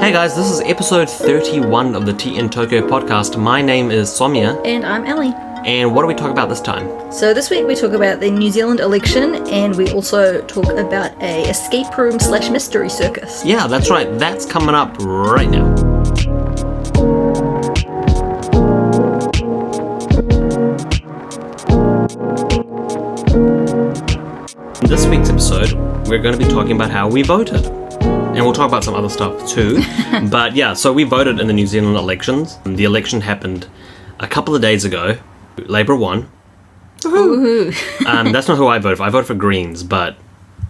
Hey guys, this is episode 31 of the Tea in Tokyo podcast. My name is Somya. And I'm Ellie. And what do we talk about this time? So this week we talk about the New Zealand election, and we also talk about a escape room / mystery circus. Yeah, that's right. That's coming up right now. In this week's episode, we're going to be talking about how we voted. And we'll talk about some other stuff too. But yeah, so we voted in the New Zealand elections. The election happened a couple of days ago. Labour won. That's not who I voted for. I voted for Greens, but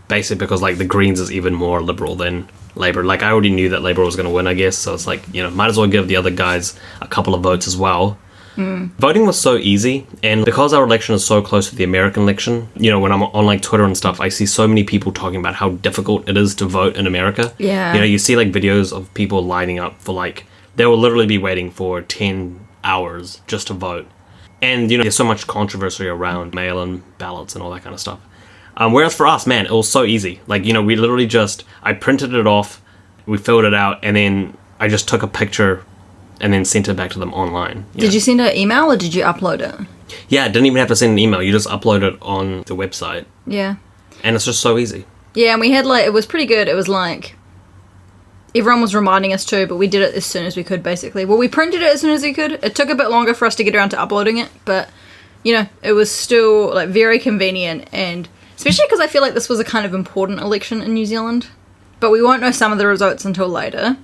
basically because the Greens is even more liberal than Labour. I already knew that Labour was going to win, I guess. So it's might as well give the other guys a couple of votes as well. Voting was so easy, and because our election is so close to the American election, when I'm on Twitter and stuff, I see so many people talking about how difficult it is to vote in America. Yeah. You see videos of people lining up for they will literally be waiting for 10 hours just to vote. And there's so much controversy around mail-in ballots and all that kind of stuff. Whereas for us, man, it was so easy. We literally I printed it off, we filled it out, and then I just took a picture and then sent it back to them online. Yeah. Did you send an email or did you upload it? Yeah, didn't even have to send an email. You just upload it on the website. Yeah. And it's just so easy. Yeah, and we had it was pretty good. It was everyone was reminding us to, but we did it as soon as we could, basically. Well, we printed it as soon as we could. It took a bit longer for us to get around to uploading it, but, it was still, very convenient, and especially because I feel like this was a kind of important election in New Zealand. But we won't know some of the results until later.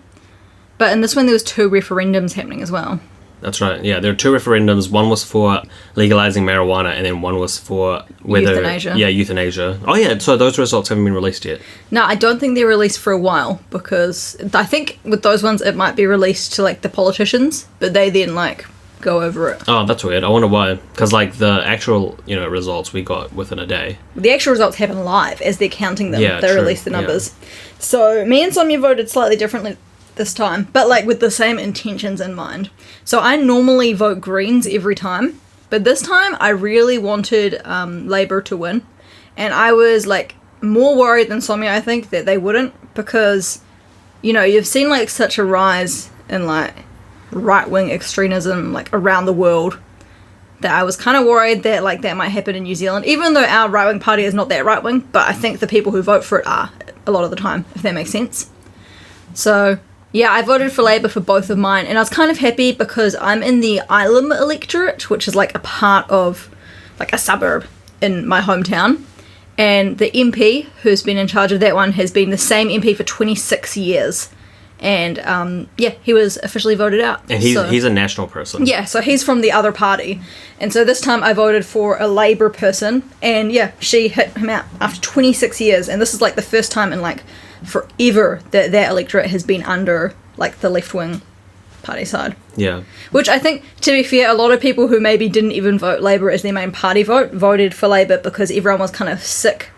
But in this one, there was 2 referendums happening as well. That's right. Yeah, there were 2 referendums. One was for legalizing marijuana, and then one was for whether... Euthanasia. Yeah, euthanasia. Oh, yeah, so those results haven't been released yet. No, I don't think they're released for a while, because I think with those ones, it might be released to, the politicians, but they then, go over it. Oh, that's weird. I wonder why. Because, the actual, results we got within a day. The actual results happen live as they're counting them. Yeah, they true. Release the numbers. Yeah. So, me and Somya voted slightly differently this time, but with the same intentions in mind. So I normally vote Greens every time, but this time I really wanted Labour to win, and I was more worried than Somya, I think, that they wouldn't, because you've seen such a rise in right-wing extremism around the world, that I was kind of worried that that might happen in New Zealand, even though our right-wing party is not that right-wing, but I think the people who vote for it are a lot of the time, if that makes sense. So yeah, I voted for Labour for both of mine, and I was kind of happy because I'm in the Ilam electorate, which is a part of a suburb in my hometown, and the MP who's been in charge of that one has been the same MP for 26 years, and he was officially voted out. And he's a national person. Yeah, so he's from the other party, and so this time I voted for a Labour person, and she hit him out after 26 years, and this is the first time in forever that electorate has been under the left-wing party side. Yeah. Which I think, to be fair, a lot of people who maybe didn't even vote Labour as their main party voted for Labour because everyone was kind of sick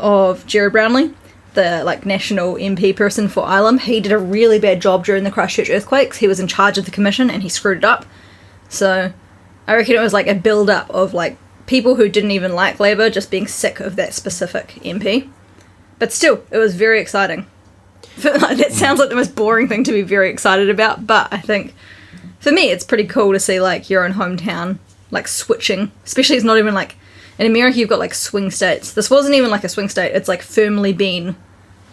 of Jerry Brownlee, the national MP person for Ilam. He did a really bad job during the Christchurch earthquakes. He was in charge of the commission and he screwed it up. So I reckon it was a build-up of people who didn't even like Labour just being sick of that specific MP. But still, it was very exciting. That sounds like the most boring thing to be very excited about, but I think, for me, it's pretty cool to see, your own hometown, switching. Especially it's not even, in America you've got, swing states. This wasn't even, a swing state. It's, firmly been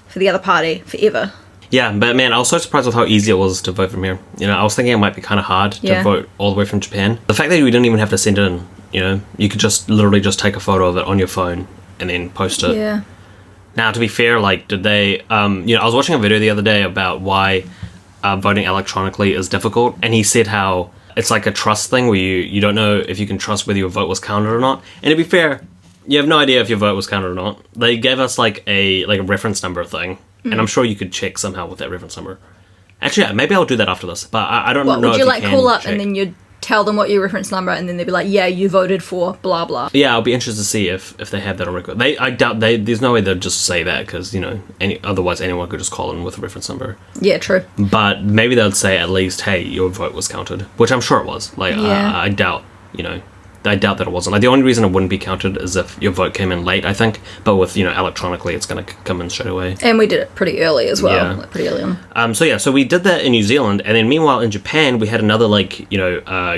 for the other party forever. Yeah, but, man, I was so surprised with how easy it was to vote from here. I was thinking it might be kind of hard to vote all the way from Japan. The fact that we didn't even have to send it in, you could just literally just take a photo of it on your phone and then post it. Yeah. Now, to be fair, did they... I was watching a video the other day about why voting electronically is difficult, and he said how it's a trust thing where you don't know if you can trust whether your vote was counted or not. And to be fair, you have no idea if your vote was counted or not. They gave us, a reference number thing, and I'm sure you could check somehow with that reference number. Actually, yeah, maybe I'll do that after this, but I don't know would if you, you can call up check. And then you'd tell them what your reference number, and then they'd be like, yeah, you voted for blah blah. Yeah, I'll be interested to see if they have that on record. I doubt there's no way they'll just say that, because otherwise anyone could just call in with a reference number. Yeah, true. But maybe they'll say at least, hey, your vote was counted, which I'm sure it was. I doubt I doubt that it wasn't. Like, the only reason it wouldn't be counted is if your vote came in late, I think. But with, electronically, it's going to come in straight away. And we did it pretty early as well. Yeah. Like, pretty early on. So we did that in New Zealand, and then meanwhile in Japan, we had another,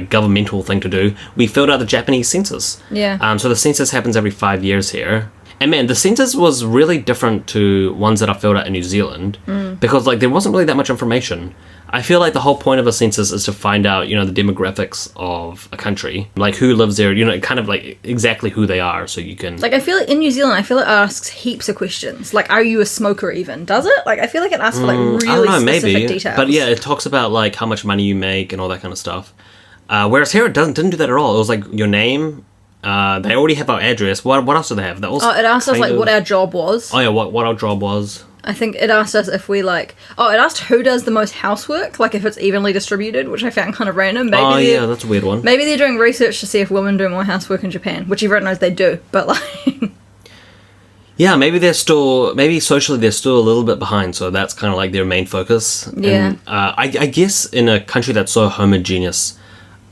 governmental thing to do. We filled out the Japanese census. Yeah. So the census happens every 5 years here. And man, the census was really different to ones that I filled out in New Zealand because there wasn't really that much information. I feel like the whole point of a census is to find out, the demographics of a country, like who lives there, kind of like exactly who they are, so you can. Like, I feel like in New Zealand, it asks heaps of questions. Like, are you a smoker even? Does it? Like, I feel like it asks for really I don't know, specific maybe. details. But yeah, it talks about like how much money you make and all that kind of stuff. Whereas here it didn't do that at all. It was like your name. They already have our address. What else do they have? That was it asked us what our job was. Oh yeah, what our job was. I think it asked us if we it asked who does the most housework, like if it's evenly distributed, which I found kind of random. Maybe that's a weird one. Maybe they're doing research to see if women do more housework in Japan, which everyone knows they do, but like. Yeah, maybe socially they're still a little bit behind, so that's kind of like their main focus. Yeah. And, I guess in a country that's so homogeneous,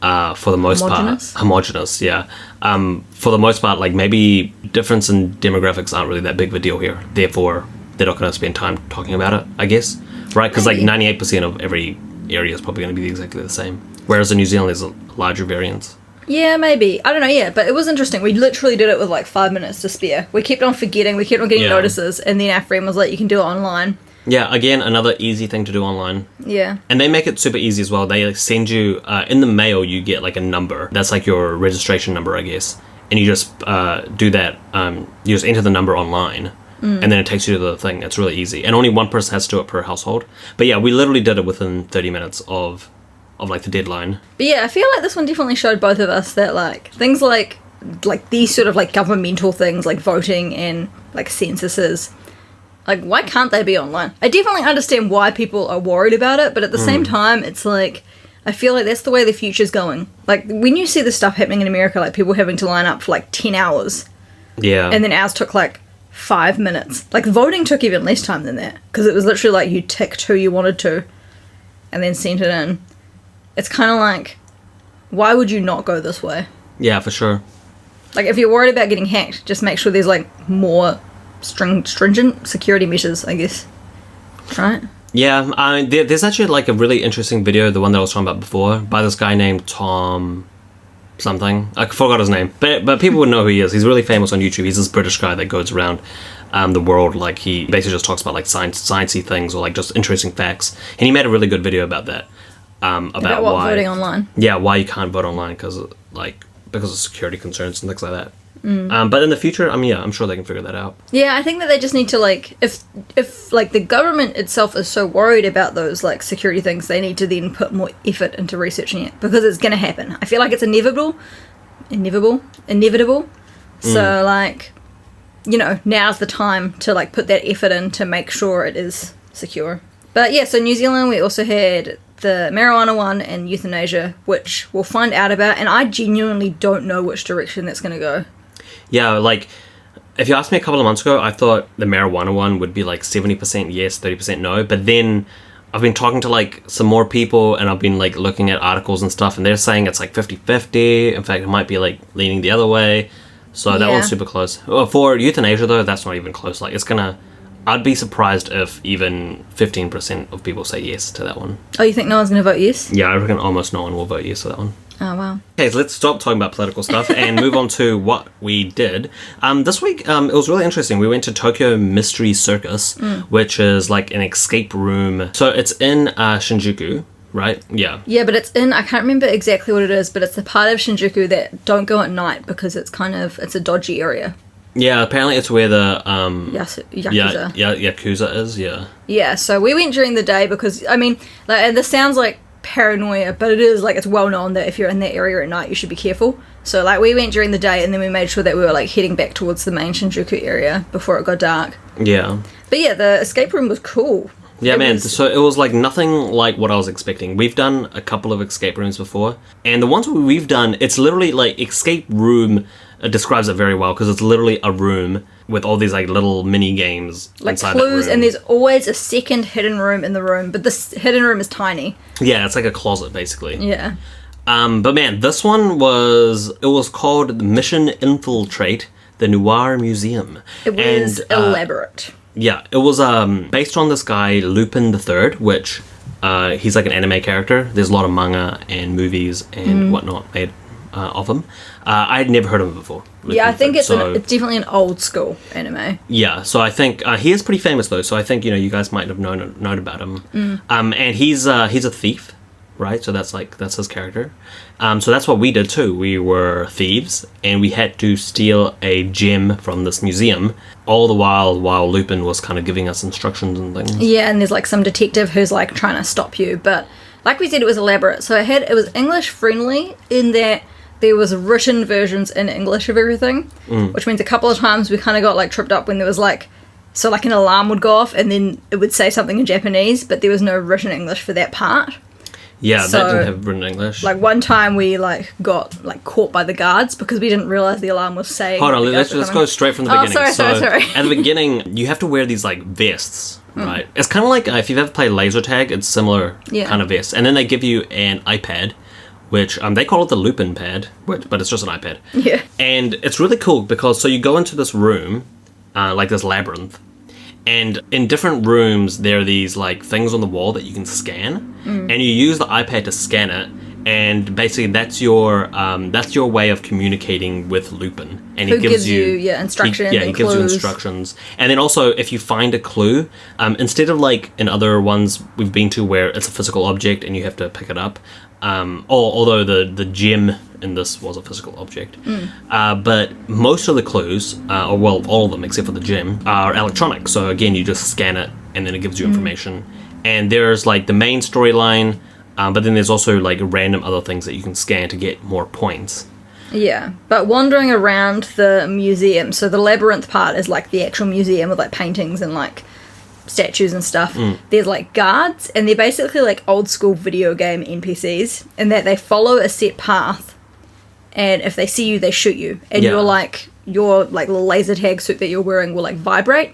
for the most homogenous, yeah. For the most part, like maybe difference in demographics aren't really that big of a deal here. Therefore, they're not going to spend time talking about it, I guess, right? Because like 98% of every area is probably going to be exactly the same. Whereas in New Zealand, there's a larger variance. Yeah, maybe. I don't know, yeah, but it was interesting. We literally did it with like 5 minutes to spare. We kept on forgetting, we kept on getting notices, and then our friend was like, you can do it online. Yeah, again, another easy thing to do online. Yeah. And they make it super easy as well. They send you, in the mail, you get like a number. That's like your registration number, I guess. And you just do that, you just enter the number online. And then it takes you to the thing. It's really easy. And only one person has to do it per household. But yeah, we literally did it within 30 minutes of like the deadline. But yeah, I feel like this one definitely showed both of us that like things like these sort of like governmental things like voting and like censuses, like why can't they be online? I definitely understand why people are worried about it, but at the same time it's like I feel like that's the way the future's going. Like when you see this stuff happening in America, like people having to line up for like 10 hours. Yeah. And then ours took like 5 minutes. Like voting took even less time than that because it was literally like you ticked who you wanted to and then sent it in. It's kind of like, why would you not go this way? Yeah, for sure. Like if you're worried about getting hacked, just make sure there's like more stringent security measures, I guess. Right? Yeah, there's actually like a really interesting video, the one that I was talking about before, by this guy named Tom something. I forgot his name, but people would know who he is. He's really famous on YouTube. He's this British guy that goes around the world, like he basically just talks about like sciencey things or like just interesting facts. And he made a really good video about that. About why voting online. Yeah, why you can't vote online because of security concerns and things like that. But in the future, I'm sure they can figure that out. Yeah, I think that they just need to like, if like the government itself is so worried about those like security things, they need to then put more effort into researching it because it's going to happen. I feel like it's inevitable. So like, now's the time to like put that effort in to make sure it is secure. But yeah, so New Zealand, we also had the marijuana one and euthanasia, which we'll find out about, and I genuinely don't know which direction that's going to go. Yeah, like, if you asked me a couple of months ago, I thought the marijuana one would be like 70% yes, 30% no, but then I've been talking to like some more people, and I've been like looking at articles and stuff, and they're saying it's like 50-50, in fact, it might be like leaning the other way, so that one's super close. Well, for euthanasia, though, that's not even close, like, I'd be surprised if even 15% of people say yes to that one. Oh, you think no one's going to vote yes? Yeah, I reckon almost no one will vote yes to that one. Oh, wow. Okay, so let's stop talking about political stuff and move on to what we did. This week, it was really interesting. We went to Tokyo Mystery Circus, which is like an escape room. So it's in Shinjuku, right? Yeah. Yeah, but I can't remember exactly what it is, but it's the part of Shinjuku that don't go at night because it's a dodgy area. Yeah, apparently it's where the Yakuza. Yakuza is, yeah. Yeah, so we went during the day because, and this sounds like paranoia, but it is, like, it's well known that if you're in that area at night, you should be careful. So, like, we went during the day, and then we made sure that we were, like, heading back towards the main Shinjuku area before it got dark. Yeah. But yeah, the escape room was cool. Yeah, so it was, like, nothing like what I was expecting. We've done a couple of escape rooms before, and the ones we've done, it's literally, like, escape room describes it very well, because it's literally a room with all these, like, little mini games like inside clues, that room. and there's always a second hidden room in the room, but this hidden room is tiny. Yeah, it's like a closet, basically. Yeah. But man, this one was called Mission Infiltrate the Noir Museum. It was elaborate. Yeah, it was based on this guy Lupin the Third, which he's like an anime character. There's a lot of manga and movies and whatnot made of him. I had never heard of him before. Lupin I think the Third, it's definitely an old school anime. Yeah, so I think he is pretty famous though. So I think you guys might have known about him. And he's a thief, right? So that's his character. So that's what we did too. We were thieves, and we had to steal a gem from this museum. All the while Lupin was kind of giving us instructions and things. Yeah, and there's like some detective who's like trying to stop you, but like we said, it was elaborate. So it was English friendly in that there was written versions in English of everything, which means a couple of times we kind of got like tripped up when there was like an alarm would go off and then it would say something in Japanese, but there was no written English for that part. Yeah, that didn't have written English. Like one time we like got like caught by the guards because we didn't realize the alarm was saying. Hold on, let's go straight from the beginning. Sorry. At the beginning, you have to wear these like vests, right? It's kind of like if you've ever played laser tag, it's similar kind of vest. And then they give you an iPad, which they call it the Lupin pad, but it's just an iPad. Yeah. And it's really cool because so you go into this room, like this labyrinth. And in different rooms, there are these like things on the wall that you can scan, and you use the iPad to scan it. And basically, that's your way of communicating with Lupin. And Who gives you instructions. He gives you instructions. And then also, if you find a clue, instead of like in other ones we've been to where it's a physical object and you have to pick it up, although the gem in this was a physical object, but most of the clues, or well, all of them except for the gem, are electronic. So again, you just scan it and then it gives you information. And there's like the main storyline, but then there's also like random other things that you can scan to get more points. Yeah, but wandering around the museum, so the labyrinth part is like the actual museum with like paintings and like statues and stuff. There's like guards, and they're basically like old school video game NPCs in that they follow a set path, and if they see you, they shoot you, and your little laser tag suit that you're wearing will like vibrate.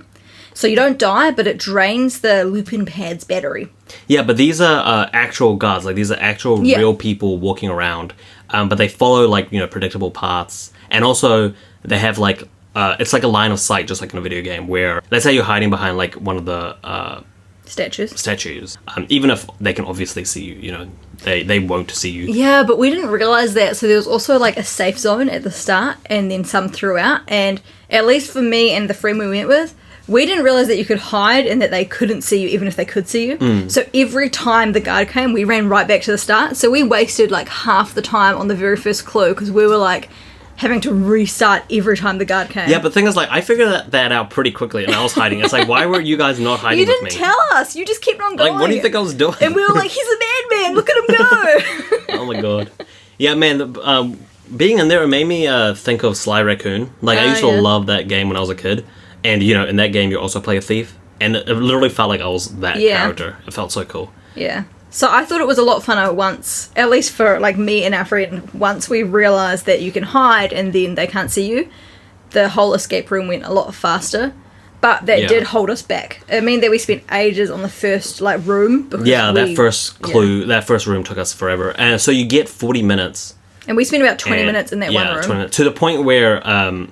So you don't die, but it drains the Lupin pad's battery. Yeah, but these are actual guards. Like, these are actual real people walking around. But they follow, like, predictable paths. And also, they have, like, it's like a line of sight, just like in a video game, where, let's say you're hiding behind, like, one of the... Statues. Even if they can obviously see you, they won't see you. Yeah, but we didn't realize that. So there was also, like, a safe zone at the start, and then some throughout. And at least for me and the friend we went with, we didn't realize that you could hide and that they couldn't see you even if they could see you. So every time the guard came, we ran right back to the start. So we wasted like half the time on the very first clue because we were like having to restart every time the guard came. Yeah, but the thing is, like, I figured that out pretty quickly and I was hiding. It's like, why were you guys not hiding with me? You didn't tell us. You just kept on going. Like, what do you think I was doing? And we were like, he's a madman. Look at him go. Oh my god. Yeah, man, being in there, it made me think of Sly Raccoon. Like, I used to love that game when I was a kid. And, in that game, you also play a thief. And it literally felt like I was that character. It felt so cool. Yeah. So I thought it was a lot funner once, at least for, like, me and our friend, once we realised that you can hide and then they can't see you, the whole escape room went a lot faster. But that did hold us back. It meant that we spent ages on the first, like, room. That first clue, that first room took us forever. And so you get 40 minutes. And we spent about 20 minutes in that one room. 20 minutes. To the point where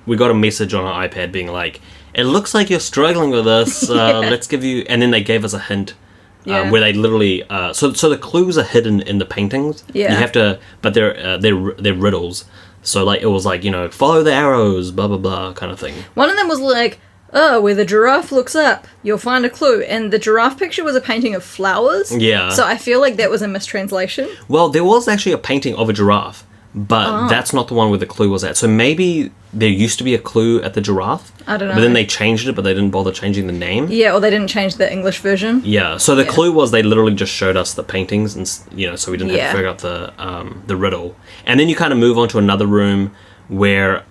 we got a message on our iPad being like, it looks like you're struggling with this. Let's give you... And then they gave us a hint where they literally... So the clues are hidden in the paintings. Yeah. You have to... But they're riddles. So, like, it was like, follow the arrows, blah, blah, blah, kind of thing. One of them was like, where the giraffe looks up, you'll find a clue. And the giraffe picture was a painting of flowers. Yeah. So I feel like that was a mistranslation. Well, there was actually a painting of a giraffe. But that's not the one where the clue was at. So maybe there used to be a clue at the giraffe. I don't know. But then they changed it, but they didn't bother changing the name. Yeah, or they didn't change the English version. Yeah, so the clue was they literally just showed us the paintings, and so we didn't have to figure out the riddle. And then you kind of move on to another room where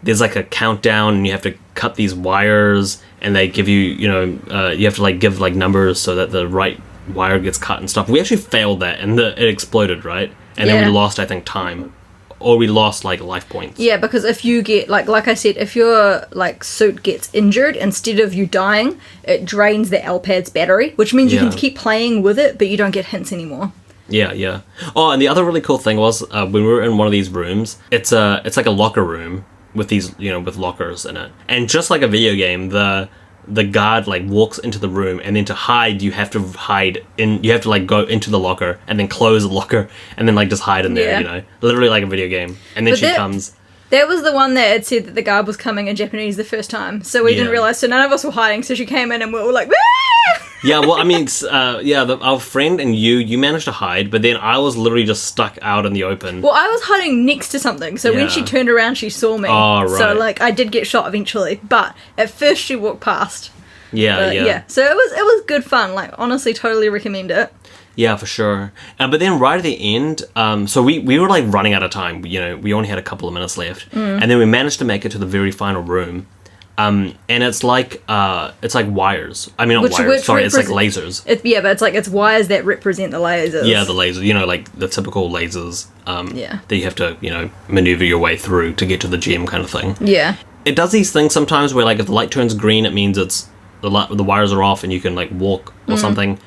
there's like a countdown, and you have to cut these wires, and they give you, you have to like give like numbers so that the right wire gets cut and stuff. We actually failed that, and it exploded, right? And then we lost, I think, time. Or we lost, like, life points. Yeah, because if you get, like I said, if your, like, suit gets injured, instead of you dying, it drains the L-pad's battery, which means you can keep playing with it, but you don't get hints anymore. Yeah, yeah. Oh, and the other really cool thing was when we were in one of these rooms, it's like a locker room with these, with lockers in it. And just like a video game, the guard like walks into the room, and then to hide, you have to like go into the locker and then close the locker and then like just hide in there, literally like a video game. And then comes. That was the one that had said that the guard was coming in Japanese the first time, so we didn't realize. So none of us were hiding. So she came in, and we were like, "Wah!" Yeah, well, I mean, our friend and you managed to hide, but then I was literally just stuck out in the open. Well, I was hiding next to something, so when she turned around, she saw me. Oh, right. So, like, I did get shot eventually, but at first she walked past. Yeah. So it was good fun. Like, honestly, totally recommend it. Yeah, for sure. But then right at the end, so we were like running out of time. We only had a couple of minutes left, and then we managed to make it to the very final room. And it's like wires. I mean, not wires. Sorry, it's like lasers. But it's wires that represent the lasers. Yeah, the lasers. Like the typical lasers. That you have to maneuver your way through to get to the gem, kind of thing. Yeah. It does these things sometimes where like if the light turns green, it means it's the wires are off and you can like walk or something.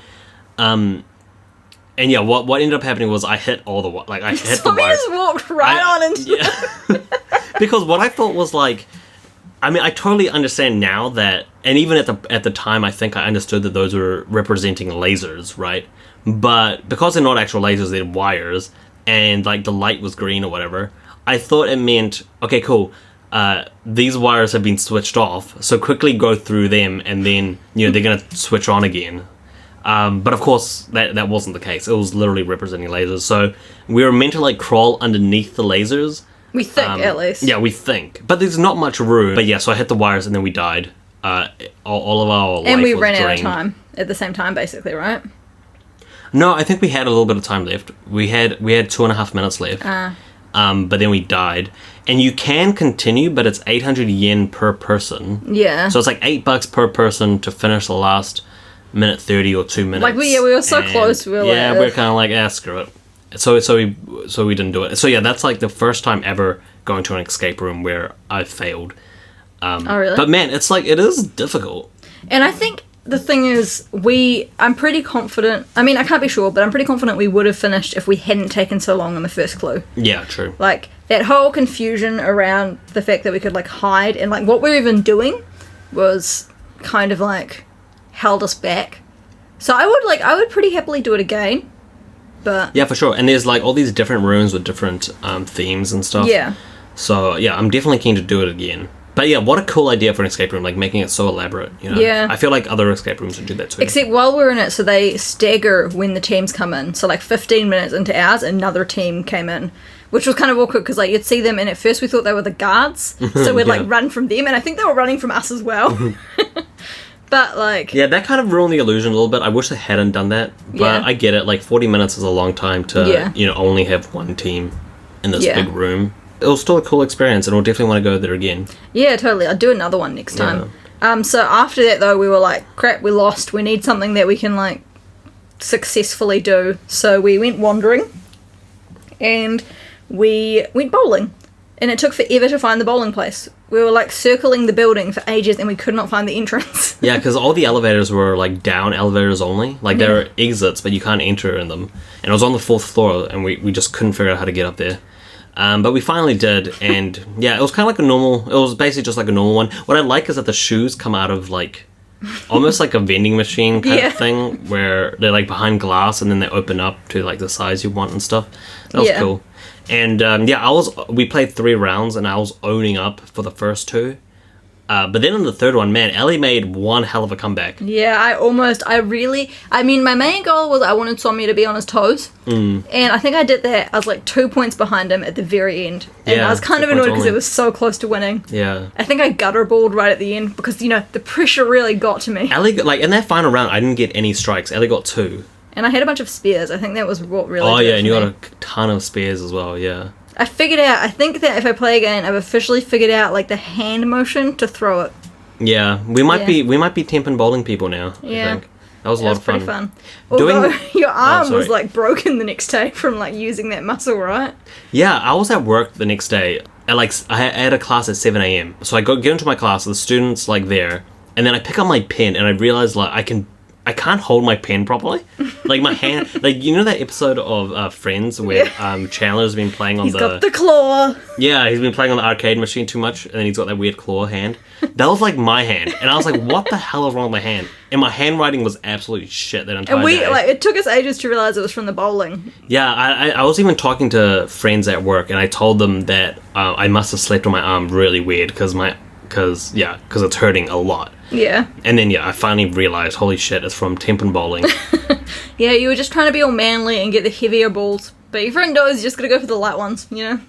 And yeah, what ended up happening was I hit all the I hit the wires. Just walked right on into Because what I thought was like, I mean, I totally understand now that, and even at the time, I think I understood that those were representing lasers, right? But because they're not actual lasers, they're wires, and like the light was green or whatever, I thought it meant, okay, cool, these wires have been switched off, so quickly go through them, and then they're gonna switch on again. But of course, that wasn't the case. It was literally representing lasers. So we were meant to like crawl underneath the lasers. We think, at least. Yeah, we think. But there's not much room. But yeah, so I hit the wires and then we died. All of our life and we was ran drained. out of time at the same time, basically, right? No, I think we had a little bit of time left. We had 2.5 minutes left. But then we died. And you can continue, but it's 800 yen per person. Yeah. So it's like $8 per person to finish the last minute 30 or 2 minutes. Like we were so close. We're kind of like, screw it. So we didn't do it. So yeah, that's like the first time ever going to an escape room where I failed. Oh really? But man, it's like it is difficult. And I think the thing is, I'm pretty confident. I mean, I can't be sure, but I'm pretty confident we would have finished if we hadn't taken so long on the first clue. Yeah, true. Like that whole confusion around the fact that we could like hide and like what we're even doing was kind of like held us back. So I would pretty happily do it again. But yeah, for sure. And there's like all these different rooms with different themes and stuff. Yeah. So yeah, I'm definitely keen to do it again. But yeah, what a cool idea for an escape room, like making it so elaborate, Yeah. I feel like other escape rooms would do that too. Except while we're in it, so they stagger when the teams come in. So like 15 minutes into ours, another team came in, which was kind of awkward because like you'd see them and at first we thought they were the guards. So we'd like run from them and I think they were running from us as well. But like... Yeah, that kind of ruined the illusion a little bit. I wish they hadn't done that. But I get it. Like 40 minutes is a long time to, only have one team in this big room. It was still a cool experience, and we'll definitely want to go there again. Yeah, totally. I'll do another one next time. So after that, though, we were like, crap, we lost. We need something that we can, like, successfully do. So we went wandering, and we went bowling. And it took forever to find the bowling place. We were, like, circling the building for ages, and we could not find the entrance. Yeah, because all the elevators were, like, down elevators only. Like, there are exits, but you can't enter in them. And it was on the 4th floor, and we just couldn't figure out how to get up there. But we finally did, and yeah, it was kind of like a normal, it was basically just like a normal one. What I like is that the shoes come out of like, almost like a vending machine kind of thing, where they're like behind glass and then they open up to like the size you want and stuff. That was cool. And we played 3 rounds and I was owning up for the first 2. But then in the third one, man, Ellie made one hell of a comeback. Yeah, I mean, my main goal was I wanted Sommie to be on his toes. And I think I did that. I was like 2 points behind him at the very end. And I was kind of annoyed because it was so close to winning. Yeah. I think I gutterballed right at the end because, the pressure really got to me. Ellie, like, in that final round, I didn't get any strikes. Ellie got 2. And I had a bunch of spears. I think that was what really Oh, did yeah, it and you for got me. a ton of spears as well, yeah. I think that if I play again, I've officially figured out, like, the hand motion to throw it. Yeah, we might be temping bowling people now, I think. That was a lot of fun. Pretty fun. Although your arm was, like, broken the next day from, like, using that muscle, right? Yeah, I was at work the next day. I had a class at 7 a.m. So I get into my class, the students, like, there, and then I pick up my pen, and I realize, like, I can't hold my pen properly. Like my hand, like you know that episode of Friends where Chandler's been playing on He's got the claw. Yeah, he's been playing on the arcade machine too much, and then he's got that weird claw hand. That was like my hand, and I was like, "What the hell is wrong with my hand?" And my handwriting was absolutely shit that entire day. And it took us ages to realize it was from the bowling. Yeah, I was even talking to friends at work, and I told them that I must have slept on my arm really weird because it's hurting a lot. Yeah. And then I finally realized, holy shit, it's from Tempin bowling. Yeah, you were just trying to be all manly and get the heavier balls, but your friend knows you're just gonna go for the light ones, you know.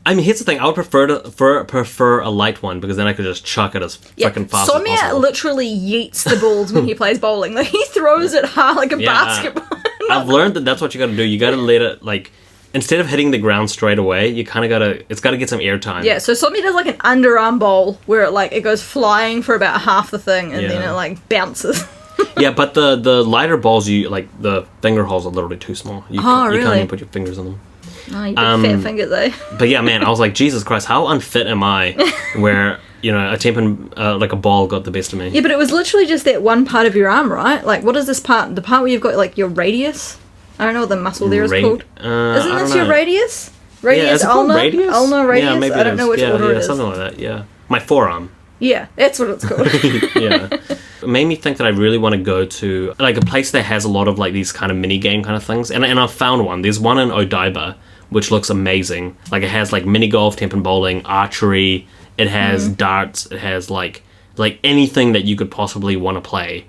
I mean, here's the thing. I would prefer a light one because then I could just chuck it as fucking fast as Sonia possible. literally yeets the balls when he plays bowling. Like, he throws it hard like a basketball. I've learned that that's what you gotta do. You gotta let it, like, instead of hitting the ground straight away, you kind of it's gotta get some air time. Yeah, so Sonia does like an underarm bowl where it goes flying for about half the thing and then it like bounces. Yeah, but the lighter balls, the finger holes are literally too small. You can't even put your fingers on them. Oh, you big fat fingers, eh? But yeah, man, I was like, Jesus Christ, how unfit am I? Where a Tempin like a ball got the best of me. Yeah, but it was literally just that one part of your arm, right? Like, what is this part? The part where you've got like your radius? I don't know what the muscle there is called. Isn't this your radius? Radius, ulnar? Radius? Ulnar, radius? Yeah, maybe I don't know which order it is. Something like that, yeah. My forearm. Yeah, that's what it's called. Yeah. It made me think that I really want to go to like a place that has a lot of like these kind of mini game kind of things. And I found one. There's one in Odaiba, which looks amazing. Like it has like mini golf, Tempin bowling, archery, it has darts, it has like anything that you could possibly want to play.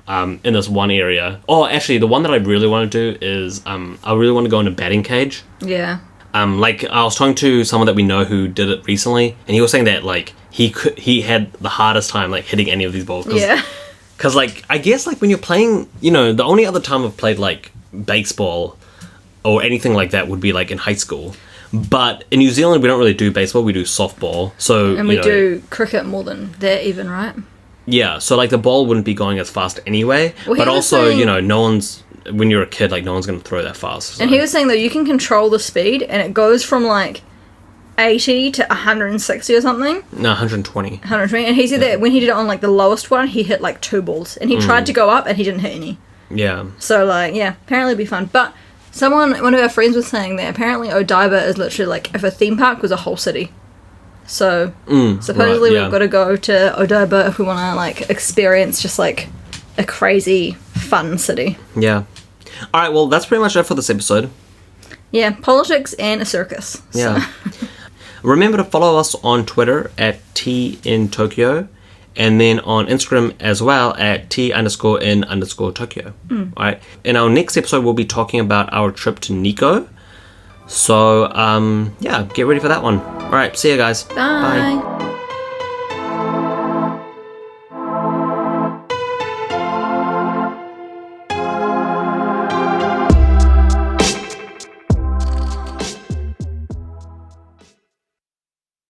In this one area. Oh, actually, the one that I really want to do is I really want to go in a batting cage. Yeah. Like I was talking to someone that we know who did it recently, and he was saying that like he had the hardest time like hitting any of these balls. Yeah. Because like I guess like when you're playing, the only other time I've played like baseball or anything like that would be like in high school. But in New Zealand, we don't really do baseball. We do softball. So and we do cricket more than that, even, right? Yeah, so like the ball wouldn't be going as fast anyway, but also, no one's, when you're a kid, like no one's going to throw that fast. So. And he was saying though, you can control the speed and it goes from like 80 to 160 or something. No, 120. 120, and he said that when he did it on like the lowest one, he hit like 2 balls, and he tried to go up and he didn't hit any. Yeah. So like, yeah, apparently it'd be fun. But one of our friends was saying that apparently Odaiba is literally like if a theme park was a whole city. So supposedly we've got to go to Odaiba if we want to like experience just like a crazy fun city. Yeah. All right, well that's pretty much it for this episode. Yeah, politics and a circus. Yeah. So. Remember to follow us on Twitter at @TInTokyo and then on Instagram as well at @T_in_Tokyo. All right. In our next episode we'll be talking about our trip to Nikko. So, get ready for that one. All right, see you guys. Bye. Bye.